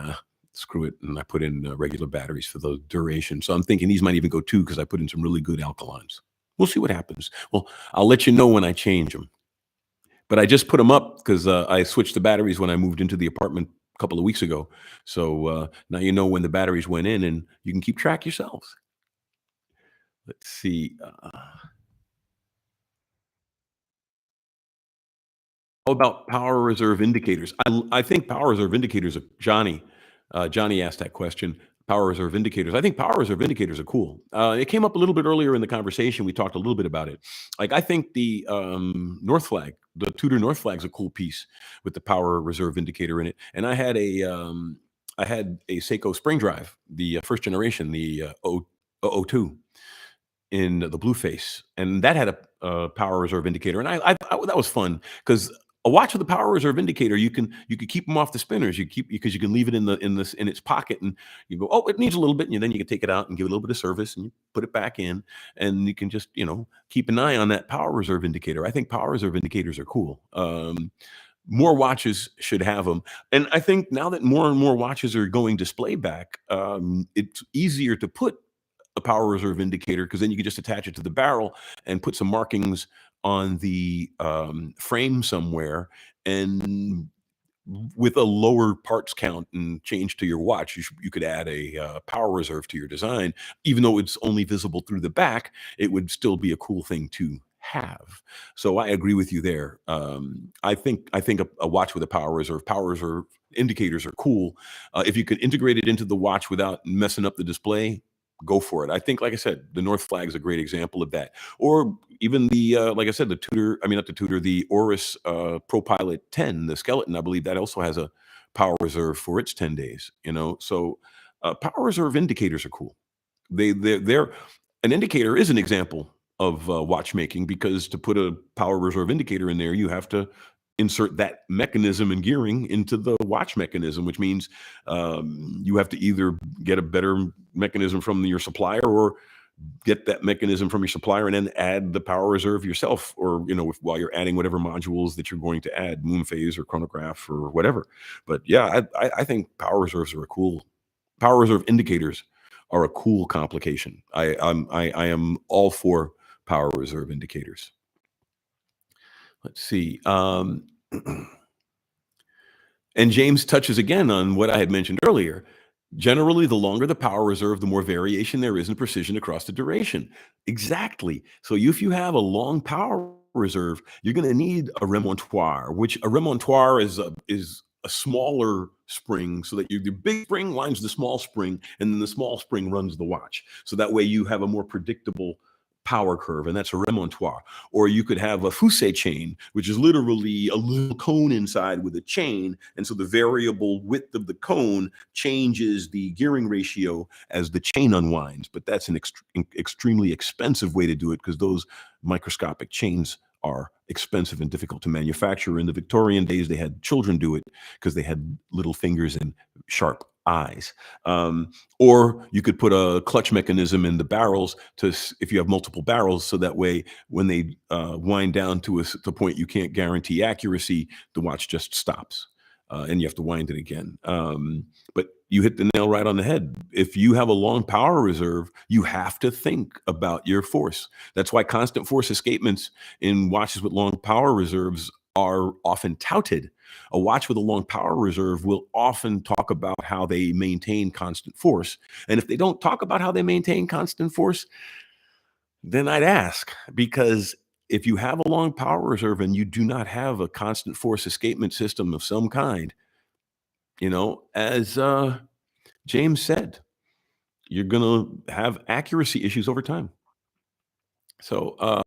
screw it, and I put in regular batteries for the duration. So I'm thinking these might even go too, because I put in some really good alkalines. We'll see what happens. Well, I'll let you know when I change them. But I just put them up because I switched the batteries when I moved into the apartment a couple of weeks ago. So now you know when the batteries went in, and you can keep track yourselves. Let's see. How about power reserve indicators? I think power reserve indicators are Johnny asked that question. Power reserve indicators. I think power reserve indicators are cool. It came up a little bit earlier in the conversation. We talked a little bit about it. Like I think the North Flag, the Tudor North Flag, is a cool piece with the power reserve indicator in it. And I had a Seiko spring drive, the first generation, the 002 in the blue face, and that had a power reserve indicator. And that was fun because a watch with a power reserve indicator, you could keep them off the spinners. Because you can leave it in its pocket, and you go, oh, it needs a little bit, and then you can take it out and give it a little bit of service, and you put it back in, and you can just keep an eye on that power reserve indicator. I think power reserve indicators are cool. More watches should have them, and I think now that more and more watches are going display back, it's easier to put a power reserve indicator, because then you can just attach it to the barrel and put some markings on the frame somewhere, and with a lower parts count and change to your watch, you could add a power reserve to your design. Even though it's only visible through the back, it would still be a cool thing to have. So I agree with you there. I think a watch with a power reserve indicators are cool. If you could integrate it into the watch without messing up the display, go for it. I think, like I said, the North Flag is a great example of that. Or even the, like I said, the Tudor, I mean, not the Tudor, the Oris Pro Pilot 10, the skeleton, I believe that also has a power reserve for its 10 days, So power reserve indicators are cool. They're an indicator is an example of watchmaking, because to put a power reserve indicator in there, you have to insert that mechanism and gearing into the watch mechanism, which means you have to either get a better mechanism from your supplier, or get that mechanism from your supplier and then add the power reserve yourself, or while you're adding whatever modules that you're going to add, moon phase or chronograph or whatever. But yeah, I think power reserve indicators are a cool complication. I am all for power reserve indicators. Let's see. And James touches again on what I had mentioned earlier. Generally, the longer the power reserve, the more variation there is in precision across the duration. Exactly. So if you have a long power reserve, you're going to need a remontoire, which a remontoire is a smaller spring, so that the big spring lines the small spring, and then the small spring runs the watch. So that way you have a more predictable power curve, and that's a remontoire. Or you could have a Fusee chain, which is literally a little cone inside with a chain, and so the variable width of the cone changes the gearing ratio as the chain unwinds. But that's an extremely expensive way to do it, because those microscopic chains are expensive and difficult to manufacture. In the Victorian days, they had children do it because they had little fingers and sharp eyes. Or you could put a clutch mechanism in the barrels if you have multiple barrels, so that way when they wind down to the point you can't guarantee accuracy, the watch just stops. And you have to wind it again. But you hit the nail right on the head. If you have a long power reserve, you have to think about your force. That's why constant force escapements in watches with long power reserves are often touted. A watch with a long power reserve will often talk about how they maintain constant force. And if they don't talk about how they maintain constant force, then I'd ask, because if you have a long power reserve and you do not have a constant force escapement system of some kind, as James said, you're going to have accuracy issues over time. So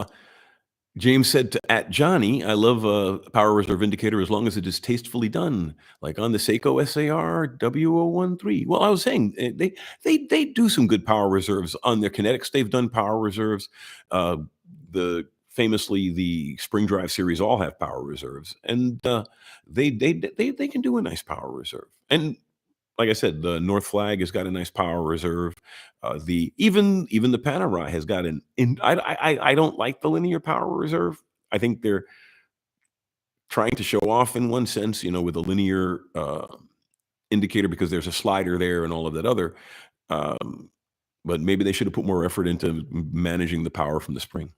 James said to @Johnny, I love a power reserve indicator as long as it is tastefully done, like on the Seiko SAR W013. Well, I was saying they do some good power reserves on their kinetics. They've done power reserves. Famously, the spring drive series all have power reserves, and they can do a nice power reserve. And like I said, the North Flag has got a nice power reserve. Even the Panerai has got I don't like the linear power reserve. I think they're trying to show off in one sense, with a linear indicator, because there's a slider there and all of that other. But maybe they should have put more effort into managing the power from the spring.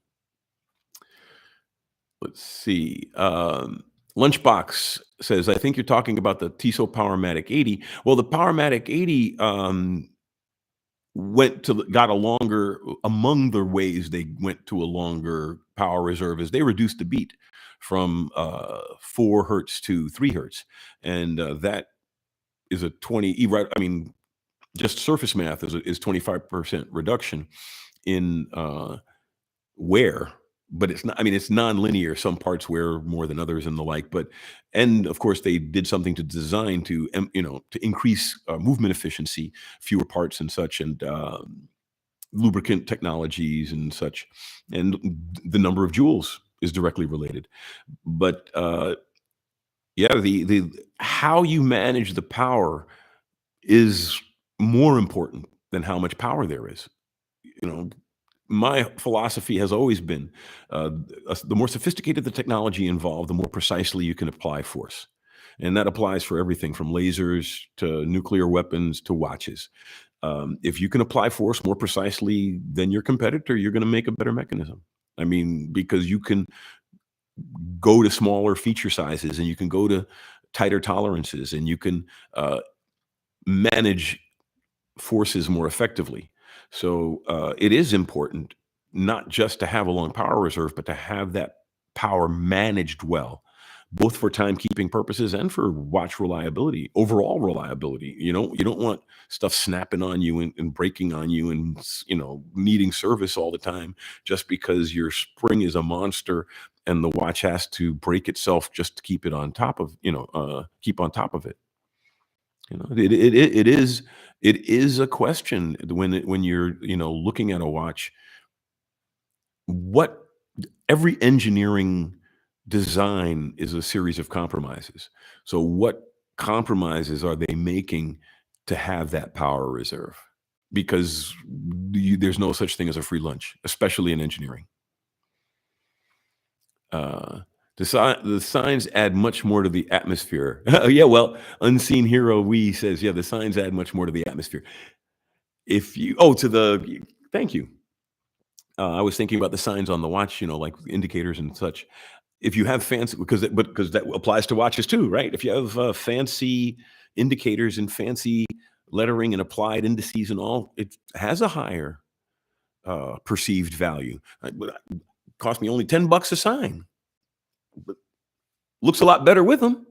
Let's see. Lunchbox says, I think you're talking about the Tissot Powermatic 80. Well, the Powermatic 80 got a longer, among the ways they went to a longer power reserve is they reduced the beat from 4 hertz to 3 hertz. And that is a 20, right? I mean, just surface math is 25% reduction in wear. But it's not, I mean, it's non-linear. Some parts wear more than others and the like. And of course, they did something to design to increase movement efficiency, fewer parts and such, and lubricant technologies and such. And the number of joules is directly related. But yeah, the how you manage the power is more important than how much power there is. My philosophy has always been, the more sophisticated the technology involved, the more precisely you can apply force. And that applies for everything from lasers to nuclear weapons to watches. If you can apply force more precisely than your competitor, you're going to make a better mechanism. I mean, because you can go to smaller feature sizes, and you can go to tighter tolerances, and you can manage forces more effectively. So it is important not just to have a long power reserve, but to have that power managed well, both for timekeeping purposes and for watch reliability, overall reliability. You don't want stuff snapping on you and breaking on you, and needing service all the time just because your spring is a monster and the watch has to break itself just to keep it on top of keep on top of it. It is a question when you're looking at a watch. What Every engineering design is a series of compromises. So what compromises are they making to have that power reserve? because there's no such thing as a free lunch, especially in engineering. Uh, the signs add much more to the atmosphere. Yeah, well, Unseen Hero We says, yeah, the signs add much more to the atmosphere. If you, oh, to the, thank you. I was thinking about the signs on the watch, like indicators and such. If you have fancy, because that applies to watches too, right? If you have fancy indicators and fancy lettering and applied indices and all, it has a higher perceived value. But it cost me only $10 a sign. But looks a lot better with them.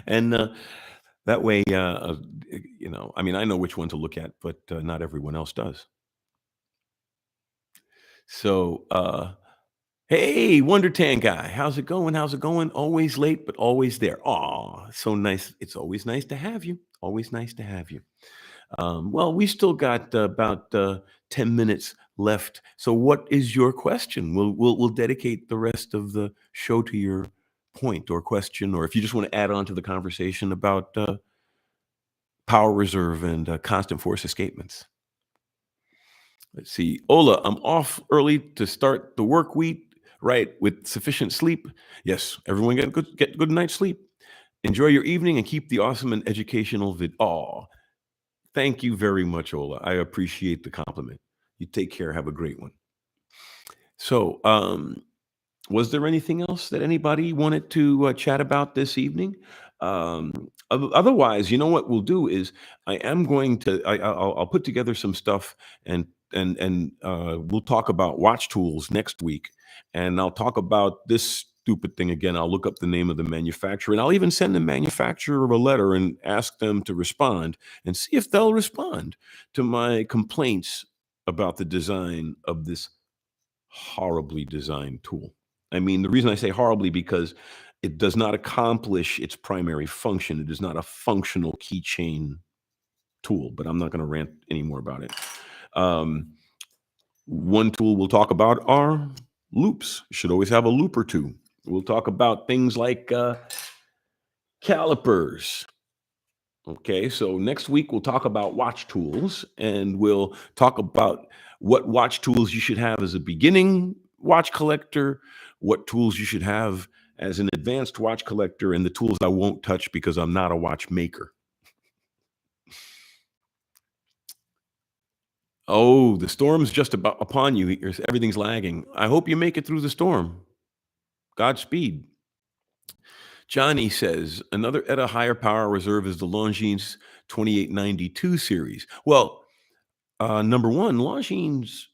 And that way, I mean, I know which one to look at, but not everyone else does. So, hey, Wonder Tan guy, how's it going? How's it going? Always late, but always there. Aw, so nice. It's always nice to have you. Always nice to have you. Well, we still got about 10 minutes left. So, what is your question? We'll dedicate the rest of the show to your point or question, or if you just want to add on to the conversation about power reserve and constant force escapements. Let's see. Ola, I'm off early to start the work week, right, with sufficient sleep. Yes, everyone get good night's sleep. Enjoy your evening and keep the awesome and educational thank you very much, Ola. I appreciate the compliment. You take care. Have a great one. So, was there anything else that anybody wanted to chat about this evening? Otherwise, you know what we'll do is I am going to I'll put together some stuff and we'll talk about watch tools next week, and I'll talk about this stupid thing again. I'll look up the name of the manufacturer, and I'll even send the manufacturer a letter and ask them to respond and see if they'll respond to my complaints about the design of this horribly designed tool. I mean, the reason I say horribly because it does not accomplish its primary function. It is not a functional keychain tool, but I'm not going to rant anymore about it. One tool we'll talk about are loops. You should always have a loop or two. We'll talk about things like calipers. Okay, so next week we'll talk about watch tools, and we'll talk about what watch tools you should have as a beginning watch collector, what tools you should have as an advanced watch collector, and the tools I won't touch because I'm not a watchmaker. Oh, the storm's just about upon you. Everything's lagging. I hope you make it through the storm. Godspeed. Johnny says another at a higher power reserve is the Longines 2892 series. Well, number one, Longines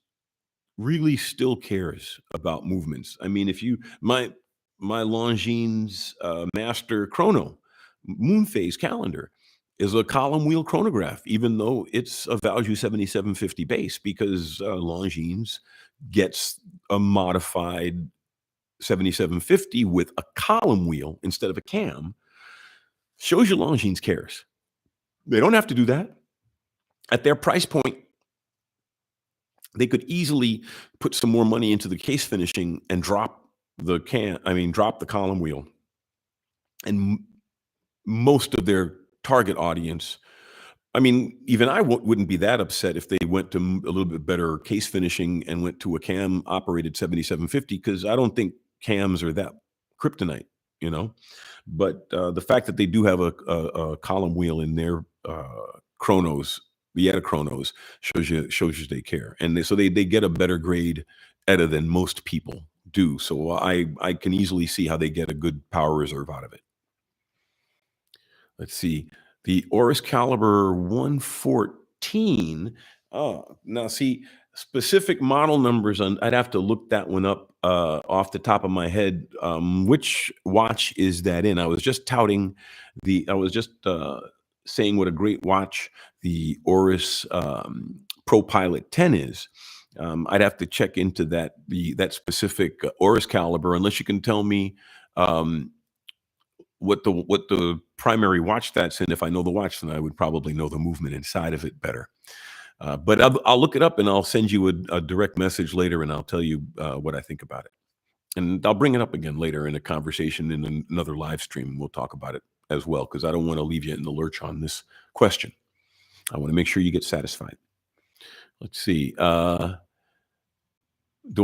really still cares about movements. I mean, if you my Longines Master Chrono moon phase calendar is a column wheel chronograph, even though it's a value 7750 base, because Longines gets a modified 7750 with a column wheel instead of a cam. Shows you Longines cares. They don't have to do that. At their price point, they could easily put some more money into the case finishing and drop the column wheel. And most of their target audience, I mean, even I wouldn't be that upset if they went to a little bit better case finishing and went to a cam operated 7750, because I don't think cams are that kryptonite, you know. But the fact that they do have a column wheel in their chronos, the ETA chronos, shows you they care, and so they get a better grade ETA than most people do. So I can easily see how they get a good power reserve out of it. Let's see, the Oris Caliber 114. Oh, now see specific model numbers on. I'd have to look that one up off the top of my head. Which watch is that in? I was just touting I was just saying what a great watch the Oris Pro Pilot 10 is. I'd have to check into that specific Oris caliber, unless you can tell me what the primary watch that's in. If I know the watch, then I would probably know the movement inside of it better. But I'll look it up and I'll send you a direct message later, and I'll tell you what I think about it. And I'll bring it up again later in a conversation in another live stream. We'll talk about it as well, because I don't want to leave you in the lurch on this question. I want to make sure you get satisfied. Let's see. Do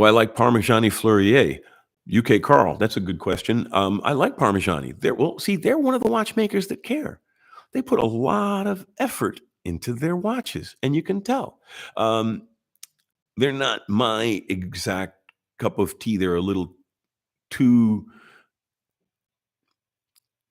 I like Parmigiani Fleurier? UK Carl, that's a good question. I like Parmigiani. They're one of the watchmakers that care. They put a lot of effort into their watches, and you can tell. Um, they're not my exact cup of tea. They're a little too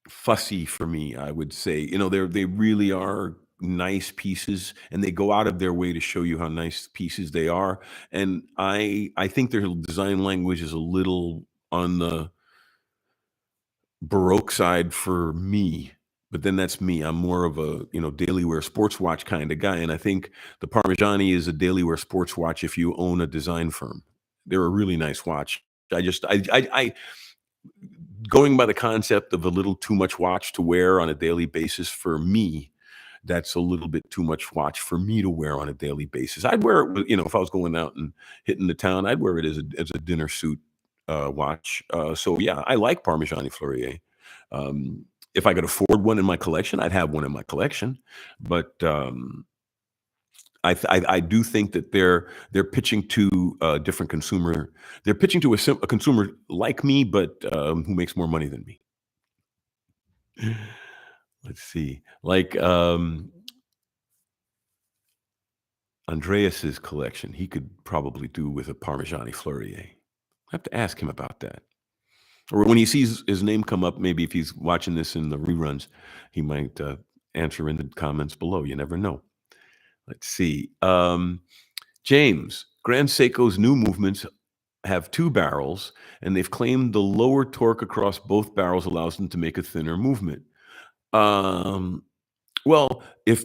fussy for me, I would say. They really are nice pieces, and they go out of their way to show you how nice pieces they are. And I think their design language is a little on the Baroque side for me, but then that's me. I'm more of a, daily wear sports watch kinda guy, and I think the Parmigiani is a daily wear sports watch if you own a design firm. They're a really nice watch. I just I going by the concept of a little too much watch to wear on a daily basis for me, that's a little bit too much watch for me to wear on a daily basis. I'd wear it with, if I was going out and hitting the town, I'd wear it as a dinner suit watch. So yeah, I like Parmigiani Fleurier. If I could afford one in my collection, I'd have one in my collection. But I do think that they're pitching to a different consumer. They're pitching to a consumer like me, but who makes more money than me. Let's see, like Andreas's collection, he could probably do with a Parmigiani Fleurier. I have to ask him about that. Or when he sees his name come up, maybe if he's watching this in the reruns, he might answer in the comments below. You never know. Let's see. James, Grand Seiko's new movements have two barrels, and they've claimed the lower torque across both barrels allows them to make a thinner movement. Um, well, if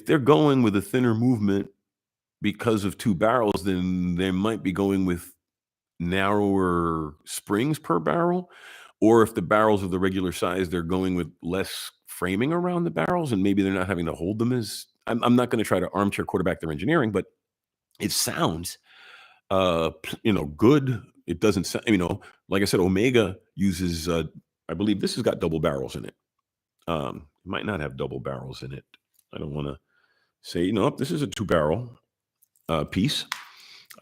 they're going with a thinner movement because of two barrels, then they might be going with narrower springs per barrel, or if the barrels are the regular size, they're going with less framing around the barrels, and maybe they're not having to hold them as. I'm not going to try to armchair quarterback their engineering, but it sounds good. It doesn't sound, like I said, Omega uses, I believe this has got double barrels in it. It might not have double barrels in it. I don't want to say, this is a two barrel piece.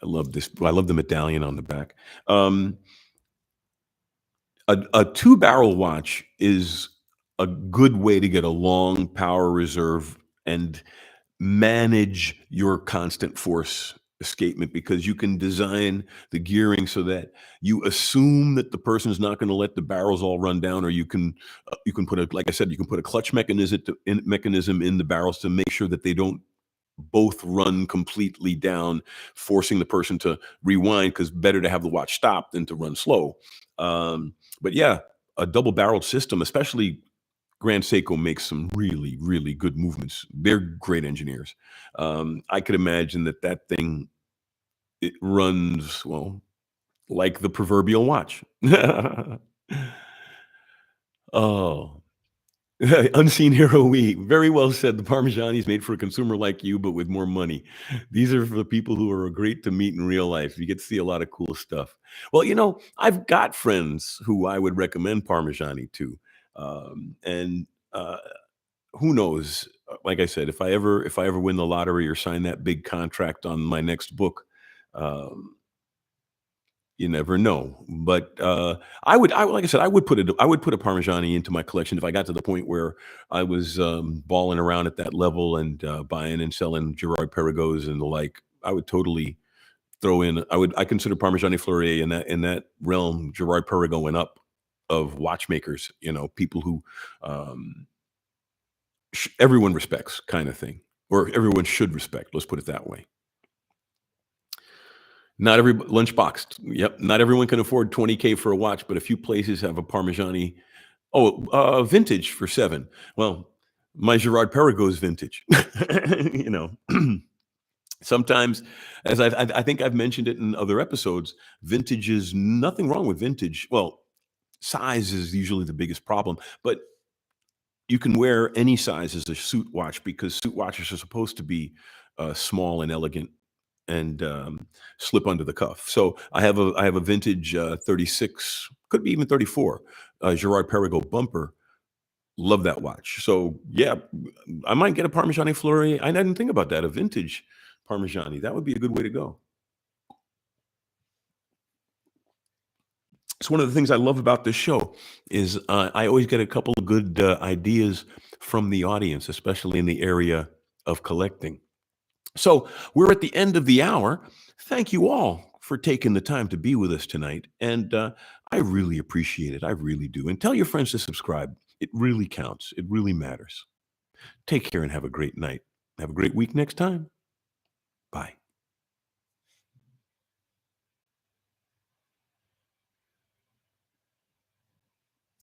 I love this. I love the medallion on the back. A two barrel watch is a good way to get a long power reserve and manage your constant force escapement, because you can design the gearing so that you assume that the person is not going to let the barrels all run down, or you can put a, like I said, you can put a clutch mechanism in the barrels to make sure that they don't both run completely down, forcing the person to rewind, because better to have the watch stop than to run slow. But yeah, a double barreled system, especially Grand Seiko, makes some really, really good movements. They're great engineers. I could imagine that thing, it runs, well, like the proverbial watch. Oh, Unseen Hero We. Very well said. The Parmigiani is made for a consumer like you, but with more money. These are for the people who are great to meet in real life. You get to see a lot of cool stuff. Well, I've got friends who I would recommend Parmigiani to. And who knows? Like I said, if I ever win the lottery or sign that big contract on my next book, um, you never know. But like I said, I would put a Parmigiani into my collection if I got to the point where I was balling around at that level and buying and selling Gerard Perregaux and the like. I would totally throw in. I consider Parmigiani Fleurier in that realm. Gerard Perregaux and up of watchmakers. People who everyone respects, kind of thing, or everyone should respect. Let's put it that way. Not every lunchbox. Yep. Not everyone can afford 20K for a watch, but a few places have a Parmigiani. Oh, vintage for 7. Well, my Gerard Perregaux is vintage. you know, Sometimes, as I think I've mentioned it in other episodes, vintage is nothing wrong with vintage. Well, size is usually the biggest problem, but you can wear any size as a suit watch, because suit watches are supposed to be small and elegant and slip under the cuff. So I have a vintage 36, could be even 34, Gerard Perregaux bumper, Love that watch. So, yeah, I might get a Parmigiani Fleury. I didn't think about that, a vintage Parmigiani. That would be a good way to go. It's one of the things I love about this show is I always get a couple of good ideas from the audience, especially in the area of collecting. So we're at the end of the hour. Thank you all for taking the time to be with us tonight. And I really appreciate it. I really do. And tell your friends to subscribe. It really counts. It really matters. Take care and have a great night. Have a great week next time. Bye.